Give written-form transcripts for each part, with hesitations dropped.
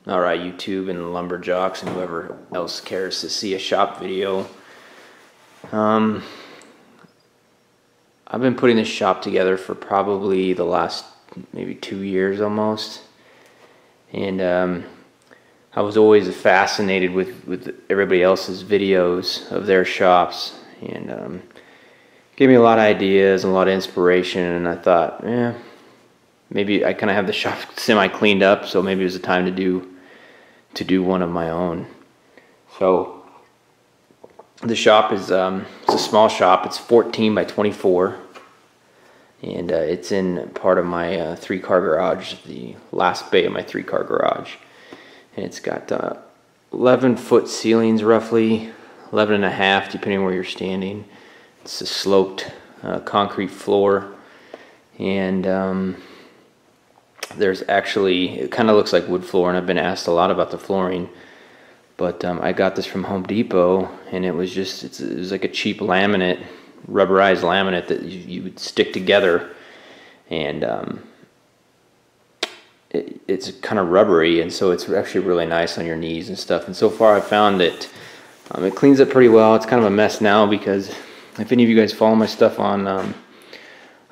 All right, YouTube and lumberjocks and whoever else cares to see a shop video. I've been putting this shop together for probably the last maybe 2 years almost, and I was always fascinated with everybody else's videos of their shops, and gave me a lot of ideas and a lot of inspiration. And I thought, maybe I kind of have the shop semi cleaned up, so maybe it was the time to do one of my own. So the shop is it's a small shop. It's 14 by 24, and it's in part of my 3-car garage, the last bay of my 3-car garage. And it's got 11-foot ceilings, roughly 11 and a half, depending where you're standing. It's a sloped concrete floor, and there's actually, it kind of looks like wood floor, and I've been asked a lot about the flooring, but I got this from Home Depot, and it was just, it was like a cheap laminate, rubberized laminate that you would stick together, and it's kind of rubbery, and so it's actually really nice on your knees and stuff. And so far I've found that it cleans up pretty well. It's kind of a mess now, because if any of you guys follow my stuff on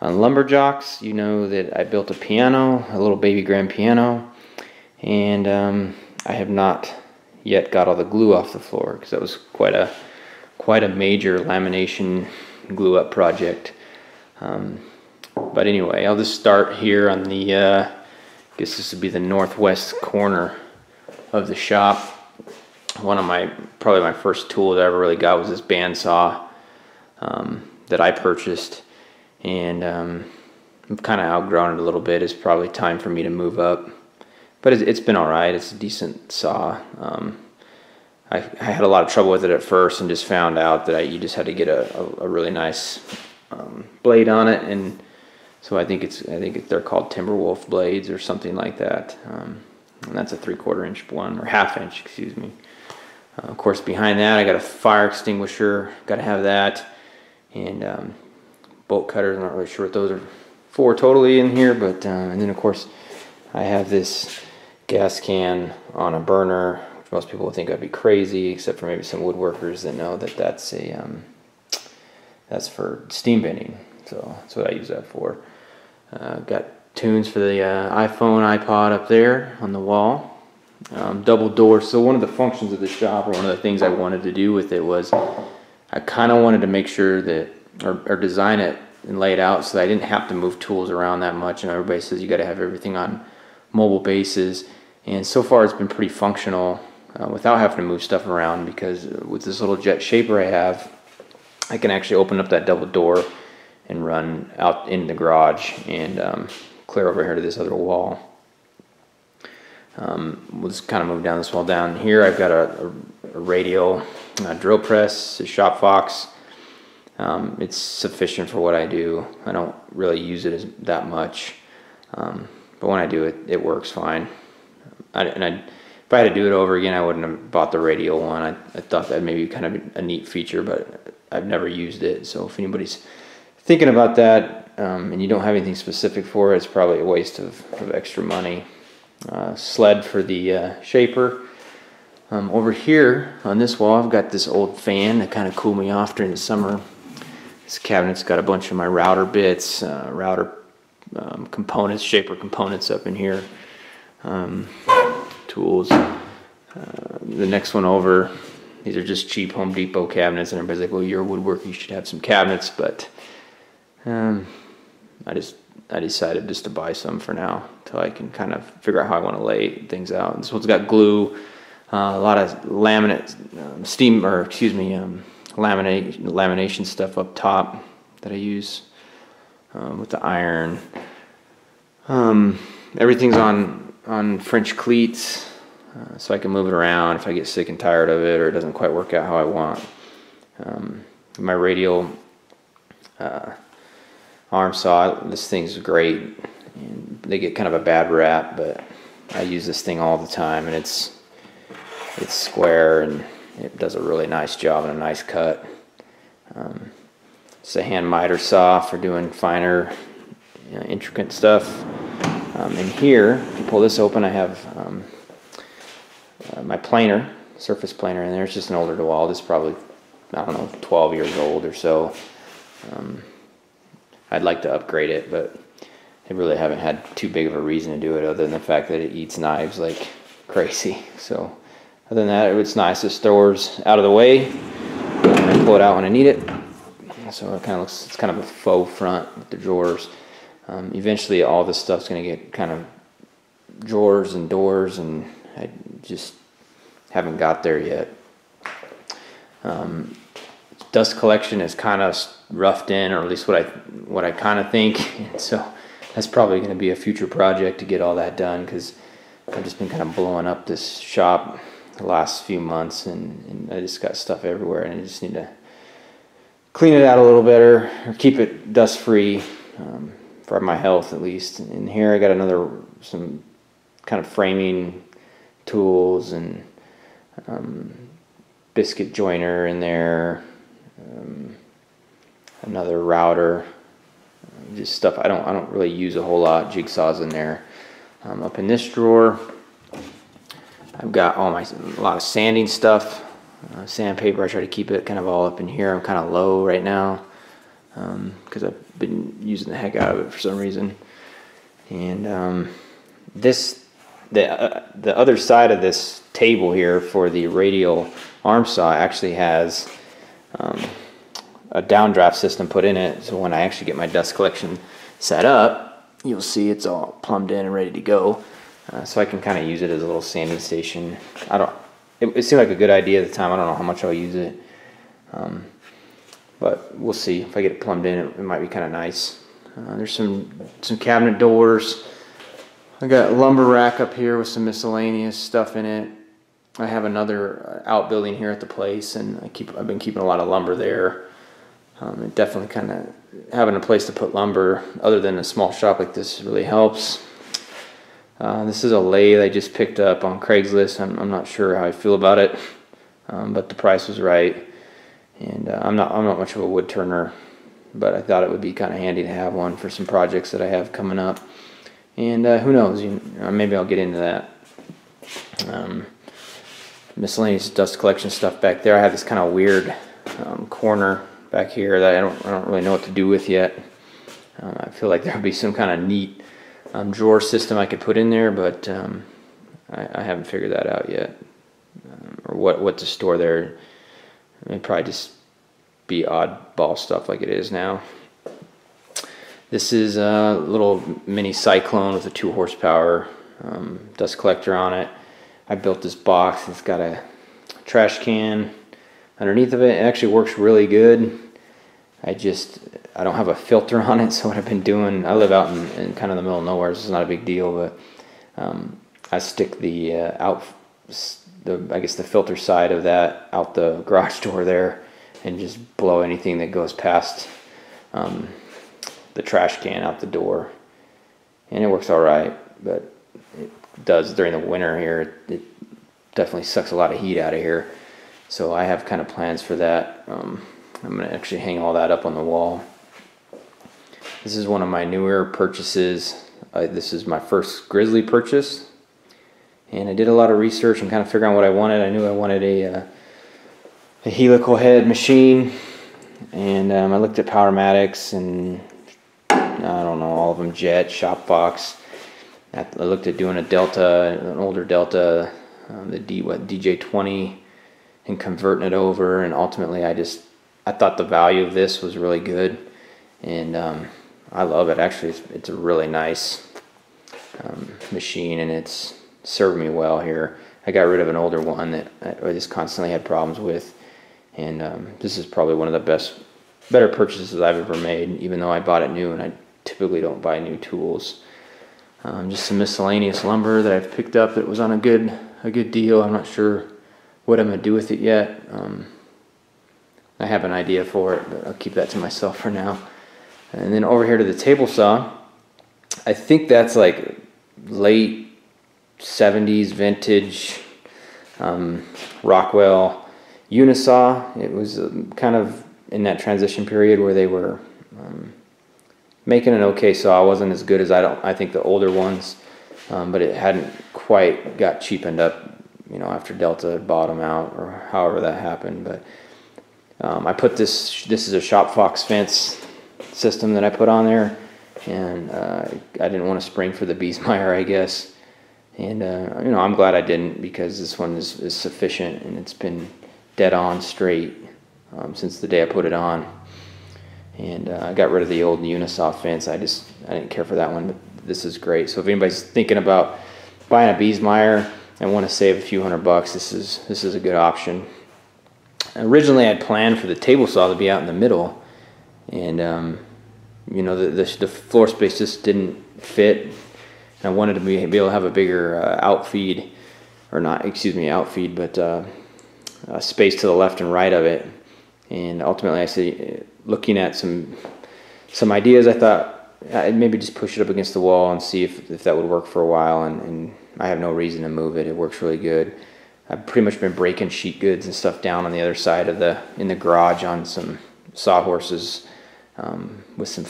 Lumberjocks, you know that I built a piano, a little baby grand piano, and I have not yet got all the glue off the floor, because that was quite a major lamination glue up project. But anyway, I'll just start here on the I guess this would be the northwest corner of the shop. One of probably my first tool that I ever really got was this bandsaw that I purchased. And I've kind of outgrown it a little bit. It's probably time for me to move up, but it's been all right. It's a decent saw. I had a lot of trouble with it at first, and just found out that you just had to get a really nice blade on it, and so I think they're called Timberwolf blades or something like that. And that's a 3/4 inch one, or 1/2 inch, excuse me. Of course, behind that I got a fire extinguisher. Got to have that, and bolt cutters. I'm not really sure what those are for totally in here, but and then of course I have this gas can on a burner, which most people would think I'd be crazy, except for maybe some woodworkers that know that that's for steam bending. So that's what I use that for. Got tunes for the iPhone, iPod up there on the wall. Double door. So one of the functions of the shop, or one of the things I wanted to do with it, was I kind of wanted to make sure that, or design it and lay it out so that I didn't have to move tools around that much. And everybody says you got to have everything on mobile bases, and so far it's been pretty functional without having to move stuff around, because with this little jet shaper I have, I can actually open up that double door and run out in the garage and clear over here to this other wall. We'll just kind of move down this wall. Down here I've got a radial drill press, a Shop Fox. It's sufficient for what I do. I don't really use it that much, but when I do it, it works fine. If I had to do it over again, I wouldn't have bought the radial one. I thought that maybe kind of a neat feature, but I've never used it. So if anybody's thinking about that, and you don't have anything specific for it, it's probably a waste of extra money. Sled for the shaper. Over here on this wall, I've got this old fan to kind of cool me off during the summer. This cabinet's got a bunch of my router bits, components, shaper components up in here, tools. The next one over, these are just cheap Home Depot cabinets, and everybody's like, well, you're a woodworker, you should have some cabinets, but I decided just to buy some for now, until I can kind of figure out how I want to lay things out. This one's got glue, a lot of laminate, lamination stuff up top that I use with the iron. Everything's on French cleats, so I can move it around if I get sick and tired of it, or it doesn't quite work out how I want. My radial arm saw, this thing's great, and they get kind of a bad rap, but I use this thing all the time, and it's square, and it does a really nice job and a nice cut. It's a hand miter saw for doing finer, intricate stuff. And here, if you pull this open, I have my planer, surface planer in there. It's just an older DeWalt. It's probably, I don't know, 12 years old or so. I'd like to upgrade it, but I really haven't had too big of a reason to do it other than the fact that it eats knives like crazy. So other than that, it's nice. It stores out of the way. I pull it out when I need it. So it kind of looks, it's kind of a faux front with the drawers. Eventually all this stuff's going to get kind of drawers and doors, and I just haven't got there yet. Dust collection is kind of roughed in, or at least what I kind of think. So that's probably going to be a future project to get all that done, because I've just been kind of blowing up this shop the last few months, and I just got stuff everywhere, and I just need to clean it out a little better, or keep it dust free, for my health at least. And here I got some kind of framing tools and biscuit joiner in there, another router, just stuff I don't really use a whole lot. Jigsaws in there. Up in this drawer I've got a lot of sanding stuff, sandpaper. I try to keep it kind of all up in here. I'm kind of low right now because I've been using the heck out of it for some reason. And the other side of this table here for the radial arm saw actually has a downdraft system put in it, so when I actually get my dust collection set up, you'll see it's all plumbed in and ready to go. So I can kind of use it as a little sanding station. It seemed like a good idea at the time. I don't know how much I'll use it, but we'll see. If I get it plumbed in, it might be kind of nice. There's some cabinet doors. I got a lumber rack up here with some miscellaneous stuff in it. I have another outbuilding here at the place, and I've been keeping a lot of lumber there. It definitely kind of having a place to put lumber other than a small shop like this really helps. This is a lathe I just picked up on Craigslist. I'm not sure how I feel about it, but the price was right. And I'm not much of a wood turner, but I thought it would be kind of handy to have one for some projects that I have coming up. And who knows, maybe I'll get into that. Miscellaneous dust collection stuff back there. I have this kind of weird corner back here that I don't really know what to do with yet. I feel like there'll be some kind of neat drawer system I could put in there, but I haven't figured that out yet, or what to store there. It'd probably just be oddball stuff like it is now. This is a little mini Cyclone with a 2 horsepower dust collector on it. I built this box. It's got a trash can underneath of it. It actually works really good. I don't have a filter on it, so what I've been doing, I live out in kind of the middle of nowhere, so it's not a big deal, but I stick I guess the filter side of that out the garage door there, and just blow anything that goes past the trash can out the door, and it works all right. But it does during the winter here. It definitely sucks a lot of heat out of here, so I have kind of plans for that. I'm going to actually hang all that up on the wall. This is one of my newer purchases. This is my first Grizzly purchase, and I did a lot of research and kind of figuring out what I wanted. I knew I wanted a helical head machine, and I looked at Powermatics and I don't know, all of them, Jet, Shopbox. I looked at doing a Delta, an older Delta, the DJ20, and converting it over, and ultimately I thought the value of this was really good, and I love it. Actually, it's a really nice machine, and it's served me well here. I got rid of an older one that I just constantly had problems with, and this is probably one of the better purchases I've ever made, even though I bought it new, and I typically don't buy new tools. Just some miscellaneous lumber that I've picked up that was on a good deal. I'm not sure what I'm going to do with it yet. I have an idea for it, but I'll keep that to myself for now. And then over here to the table saw, I think that's like late 70s vintage Rockwell Unisaw. It was kind of in that transition period where they were making an okay saw. It wasn't as good as I think the older ones, but it hadn't quite got cheapened up, you know, after Delta bought them out, or however that happened. But I put this is a Shopfox fence system that I put on there, and I didn't want to spring for the Biesmeyer, I guess. And you know, I'm glad I didn't, because this one is sufficient, and it's been dead on straight since the day I put it on. And I got rid of the old Unisoft fence. I didn't care for that one, but this is great. So if anybody's thinking about buying a Biesmeyer and want to save a few $100, this is a good option. Originally, I'd planned for the table saw to be out in the middle, and you know, the floor space just didn't fit. And I wanted to be able to have a bigger outfeed, or not, excuse me, outfeed, but space to the left and right of it. And ultimately, I said, looking at some ideas, I thought I'd maybe just push it up against the wall and see if that would work for a while. And I have no reason to move it. It works really good. I've pretty much been breaking sheet goods and stuff down on the other side of in the garage on some sawhorses with the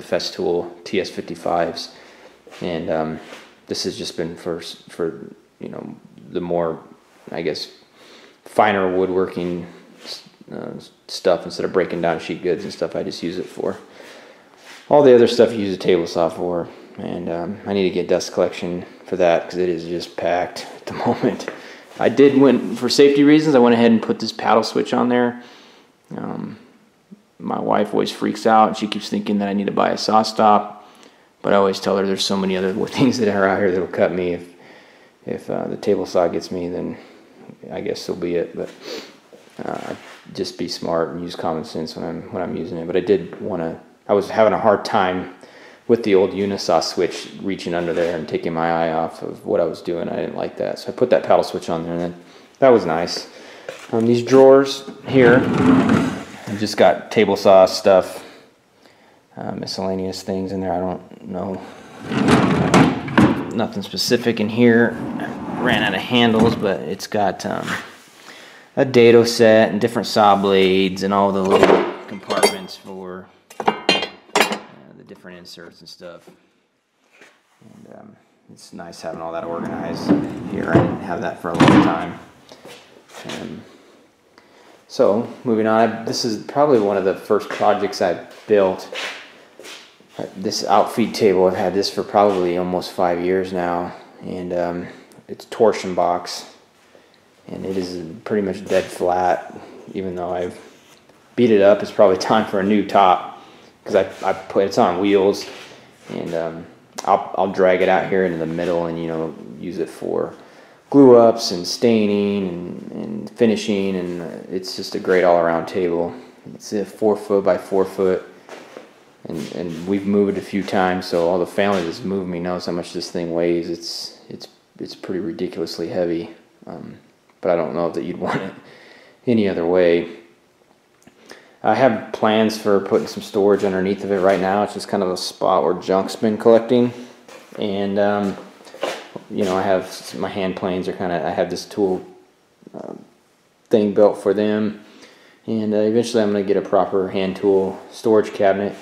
Festool TS55s, and this has just been for you know, the more, I guess, finer woodworking stuff. Instead of breaking down sheet goods and stuff, I just use it for all the other stuff you use a table saw for. And I need to get dust collection for that, because it is just packed at the moment. I for safety reasons, I went ahead and put this paddle switch on there. My wife always freaks out, and she keeps thinking that I need to buy a saw stop, but I always tell her there's so many other things that are out here that'll cut me. If the table saw gets me, then I guess so be it. But just be smart and use common sense when I'm using it. But I was having a hard time with the old Unisaw switch reaching under there and taking my eye off of what I was doing. I didn't like that, so I put that paddle switch on there, and then that was nice. These drawers here, I've just got table saw stuff, miscellaneous things in there. I don't know, nothing specific in here. I ran out of handles, but it's got a dado set and different saw blades and all the little compartments for the different inserts and stuff. And it's nice having all that organized here. I didn't have that for a long time. So moving on, this is probably one of the first projects I built. This outfeed table, I've had this for probably almost 5 years now, and it's torsion box, and it is pretty much dead flat. Even though I've beat it up, it's probably time for a new top, because it's on wheels, and I'll drag it out here into the middle and, you know, use it for glue ups and staining and finishing, and it's just a great all-around table. It's a 4 foot by 4 foot, and we've moved it a few times, so all the family that's moved me knows how much this thing weighs. It's pretty ridiculously heavy, but I don't know that you'd want it any other way. I have plans for putting some storage underneath of it right now. It's just kind of a spot where junk's been collecting, and you know, I have my hand planes are I have this tool thing built for them, and eventually I'm going to get a proper hand tool storage cabinet,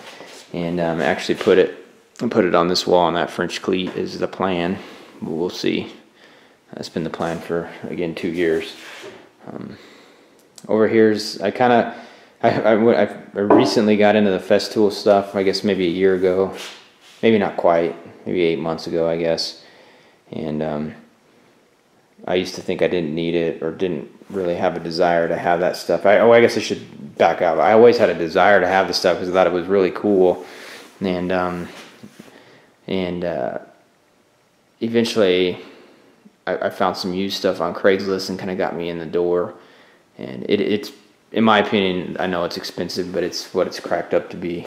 and actually put it on this wall on that French cleat is the plan. We'll see. That's been the plan for, again, 2 years. Over here's, I recently got into the Festool stuff, I guess maybe a year ago, maybe not quite, maybe 8 months ago, I guess. And I used to think I didn't need it, or didn't really have a desire to have that stuff. I guess I should back up. I always had a desire to have the stuff because I thought it was really cool, and eventually I found some used stuff on Craigslist and kind of got me in the door. And it's, in my opinion, I know it's expensive, but it's what it's cracked up to be.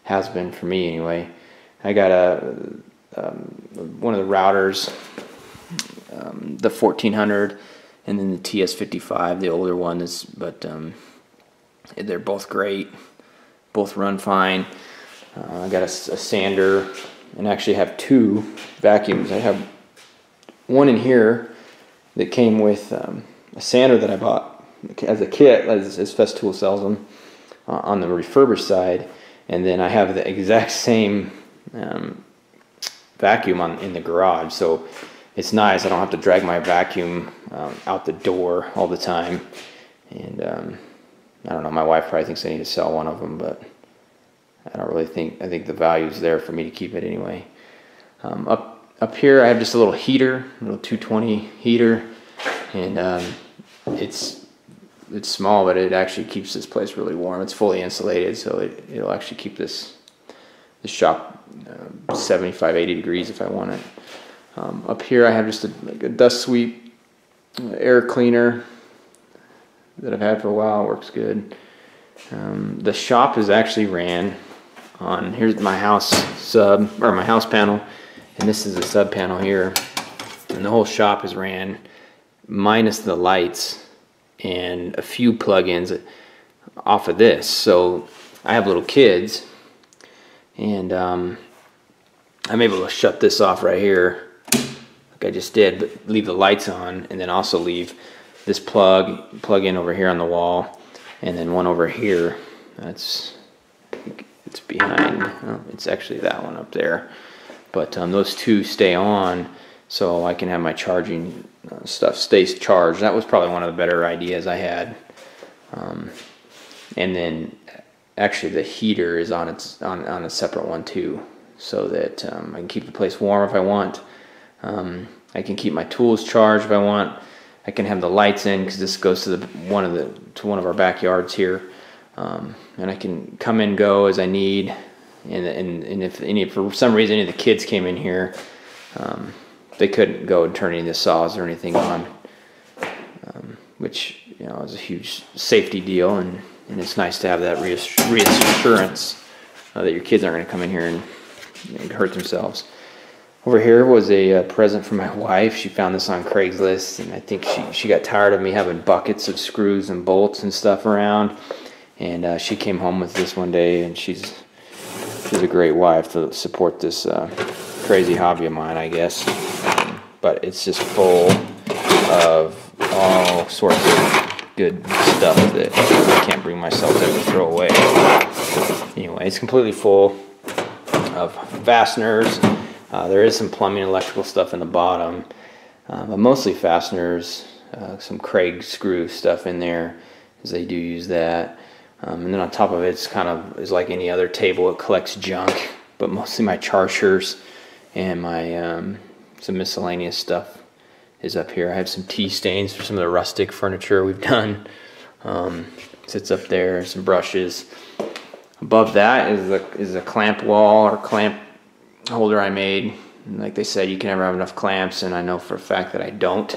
Has been for me anyway. I got one of the routers, the 1400, and then the TS55, the older one. But they're both great, both run fine. I got a sander, and actually have 2 vacuums. I have one in here that came with a sander that I bought as a kit, as Festool sells them, on the refurbished side, and then I have the exact same vacuum in the garage. So it's nice. I don't have to drag my vacuum out the door all the time. And I don't know, my wife probably thinks I need to sell one of them, but I don't really think, I think the value's there for me to keep it anyway. Up here I have just a little heater, a little 220 heater, and it's small, but it actually keeps this place really warm. It's fully insulated, so it'll actually keep this shop 75, 80 degrees if I want it. Up here I have just like a dust sweep air cleaner that I've had for a while. It works good. The shop is actually ran on, here's my house sub, or my house panel, and this is a sub panel here, and the whole shop is ran minus the lights and a few plug-ins off of this. So I have little kids, and I'm able to shut this off right here like I just did, but leave the lights on, and then also leave this plug in over here on the wall, and then one over here. It's behind, oh, it's actually that one up there, but those two stay on so I can have my charging stuff stays charged. That was probably one of the better ideas I had. And then actually the heater is on a separate one too, so that I can keep the place warm if I want. I can keep my tools charged if I want. I can have the lights in because this goes to one of our backyards here, and I can come and go as I need. And if for some reason any of the kids came in here, they couldn't go and turn any of the saws or anything on, which is a huge safety deal, and it's nice to have that reassurance that your kids aren't going to come in here and hurt themselves. Over here was a present from my wife. She found this on Craigslist, and I think she got tired of me having buckets of screws and bolts and stuff around, and she came home with this one day, and she's a great wife to support this crazy hobby of mine, I guess. But it's just full of all sorts of good stuff that I can't bring myself to ever throw away. Anyway, it's completely full of fasteners. There is some plumbing and electrical stuff in the bottom, but mostly fasteners, some Kreg screw stuff in there, because they do use that. And then on top of it, is like any other table. It collects junk, but mostly my chargers and my some miscellaneous stuff is up here. I have some tea stains for some of the rustic furniture we've done. Sits up there, some brushes. Above that is a clamp wall or clamp holder I made. And like they said, you can never have enough clamps, and I know for a fact that I don't.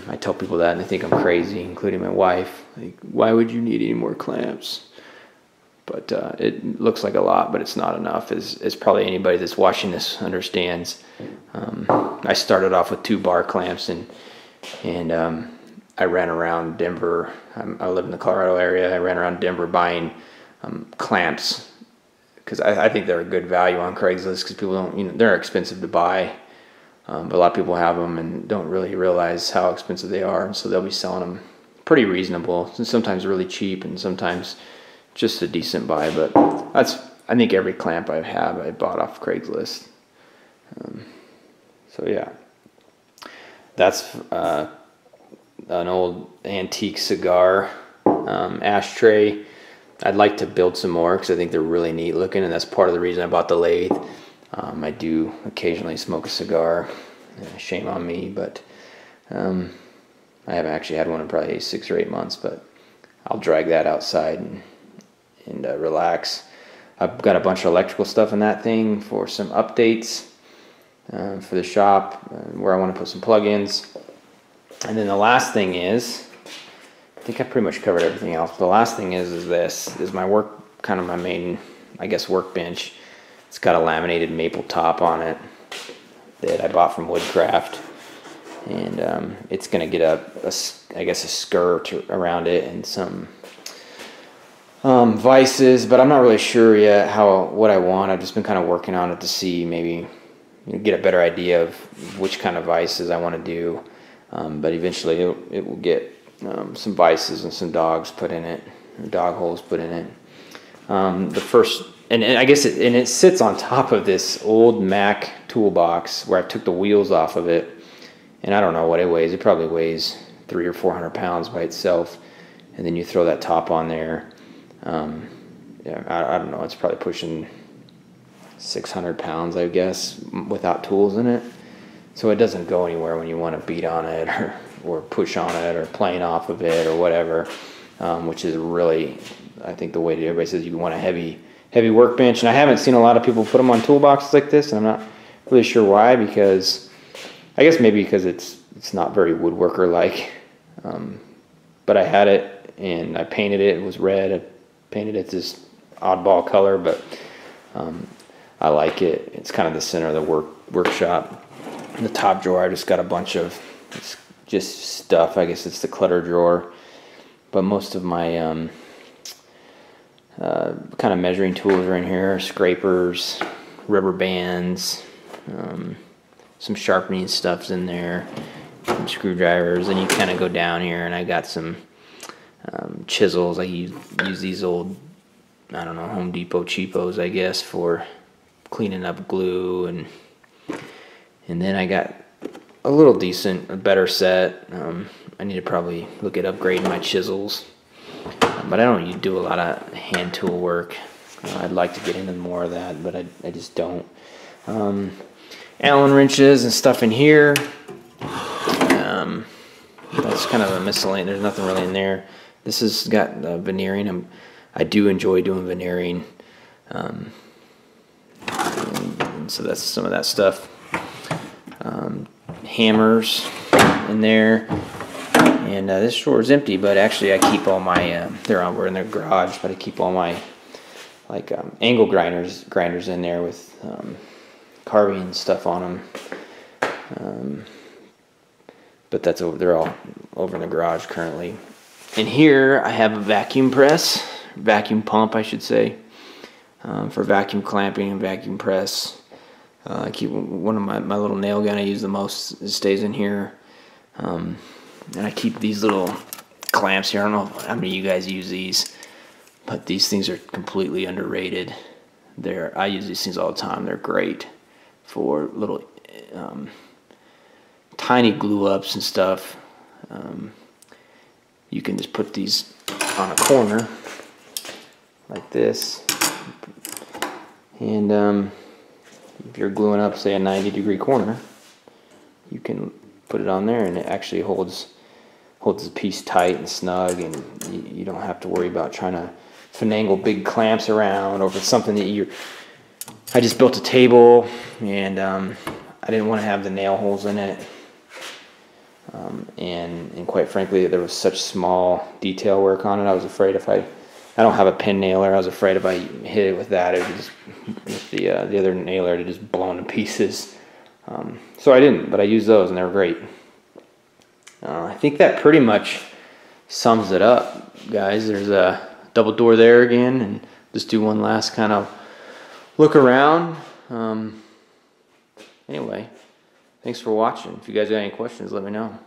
I tell people that and they think I'm crazy, including my wife. Like, why would you need any more clamps? But it looks like a lot, but it's not enough, as probably anybody that's watching this understands. I started off with 2 bar clamps, and I ran around Denver. I live in the Colorado area. I ran around Denver buying clamps, because I think they're a good value on Craigslist, because people don't, they're expensive to buy, but a lot of people have them and don't really realize how expensive they are, and so they'll be selling them pretty reasonable, and sometimes really cheap, and sometimes just a decent buy. But I think every clamp I have I bought off Craigslist. So yeah, that's an old antique cigar ashtray. I'd like to build some more because I think they're really neat looking, and that's part of the reason I bought the lathe. I do occasionally smoke a cigar. Shame on me, but I haven't actually had one in probably 6 or 8 months, but I'll drag that outside and relax. I've got a bunch of electrical stuff in that thing for some updates for the shop, where I want to put some plugins. And then the last thing is, I think I pretty much covered everything else. The last thing is this is my work, kind of my main, I guess, workbench. It's got a laminated maple top on it that I bought from Woodcraft, and it's going to get I guess a skirt around it and some vices, but I'm not really sure yet what I want. I've just been kind of working on it to see, maybe get a better idea of which kind of vices I want to do. But eventually it will get some vices and some dogs put in it, or dog holes put in it. The first and I guess it sits on top of this old Mac toolbox where I took the wheels off of it, and I don't know what it weighs. It probably weighs 300 or 400 pounds by itself, and then you throw that top on there. Yeah, I don't know. It's probably pushing 600 pounds, I guess, without tools in it. So it doesn't go anywhere when you want to beat on it or push on it or plane off of it or whatever, which is really, I think, the way that everybody says you want a heavy workbench. And I haven't seen a lot of people put them on toolboxes like this, and I'm not really sure why, because I guess maybe because it's not very woodworker-like. But I had it, and I painted it. It was red. I painted it this oddball color, but I like it. It's kind of the center of the workshop. In the top drawer, I just got a bunch of just stuff. I guess it's the clutter drawer. But most of my kind of measuring tools are in here. Scrapers, rubber bands, some sharpening stuff's in there, some screwdrivers. And you kind of go down here, and I got some chisels. I use these old, I don't know, Home Depot cheapos, I guess, for cleaning up glue. And then I got a little decent, a better set. I need to probably look at upgrading my chisels. But I don't do a lot of hand tool work. I'd like to get into more of that, but I just don't. Allen wrenches and stuff in here. That's kind of a miscellaneous. There's nothing really in there. This has got veneering. I do enjoy doing veneering. And so that's some of that stuff. Hammers in there. And this drawer is empty, but actually I keep all my, we're in their garage, but I keep all my like angle grinders in there with carving stuff on them. But they're all over in the garage currently. And here I have a vacuum pump, I should say, for vacuum clamping and vacuum press. I keep one of my little nail gun I use the most. It stays in here. And I keep these little clamps here. I don't know how many of you guys use these, but these things are completely underrated. I use these things all the time. They're great for little tiny glue ups and stuff. You can just put these on a corner like this, and if you're gluing up, say, a 90-degree corner, you can put it on there, and it actually holds the piece tight and snug, and you don't have to worry about trying to finagle big clamps around, or if it's something that I just built a table, and I didn't want to have the nail holes in it, and quite frankly, there was such small detail work on it. I was afraid I don't have a pin nailer. I was afraid if I hit it with that, it would just, with the other nailer, it just blown to pieces. So I didn't, but I used those, and they were great. I think that pretty much sums it up, guys. There's a double door there again, and just do one last kind of look around. Anyway, thanks for watching. If you guys got any questions, let me know.